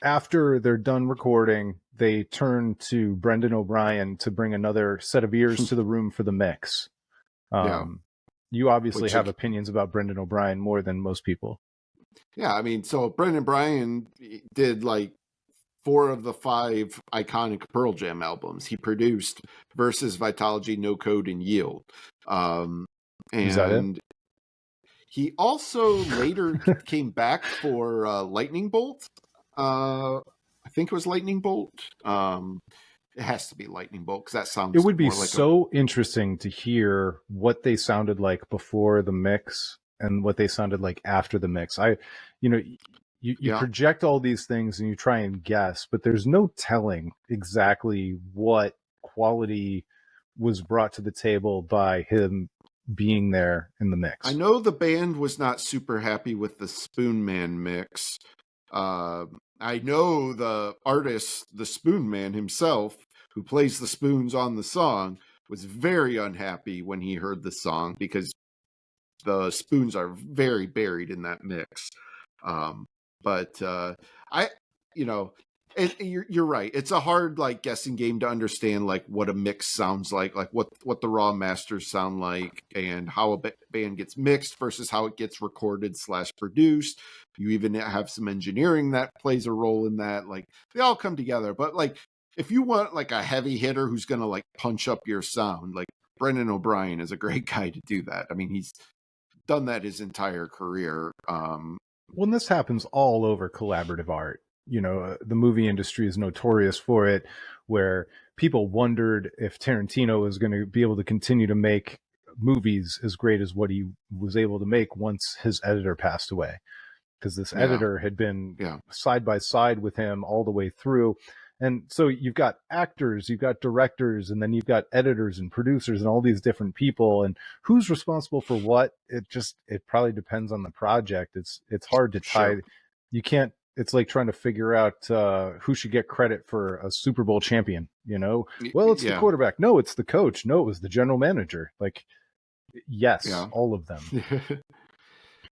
after they're done recording, they turn to Brendan O'Brien to bring another set of ears to the room for the mix. Yeah. You obviously Which, have opinions about Brendan O'Brien more than most people. yeah, I mean, so Brendan Bryan did like 4 of the 5 iconic Pearl Jam albums. He produced Versus, Vitology, No Code, and Yield. Is that it? And he also later came back for Lightning Bolt. I think it was Lightning Bolt. It has to be Lightning Bolt because that sounds It would be more like so interesting to hear what they sounded like before the mix and what they sounded like after the mix. You project all these things and you try and guess, but there's no telling exactly what quality was brought to the table by him being there in the mix. I know the band was not super happy with the Spoon Man mix. I know the artist, the Spoon Man himself, who plays the spoons on the song, was very unhappy when he heard the song because the spoons are very buried in that mix. But you're right. It's a hard like guessing game to understand like what a mix sounds like what the raw masters sound like, and how a band gets mixed versus how it gets recorded / produced. You even have some engineering that plays a role in that. Like they all come together. But like if you want like a heavy hitter who's gonna like punch up your sound, like Brendan O'Brien is a great guy to do that. I mean, he's done that his entire career. Well, and this happens all over collaborative art. The movie industry is notorious for it, where people wondered if Tarantino was going to be able to continue to make movies as great as what he was able to make once his editor passed away. Because this editor had been side by side with him all the way through. And so you've got actors, you've got directors, and then you've got editors and producers and all these different people. And who's responsible for what? It probably depends on the project. It's hard to tie. Sure. You can't. It's like trying to figure out who should get credit for a Super Bowl champion. Well, it's the quarterback. No, it's the coach. No, it was the general manager. Like, yes, all of them.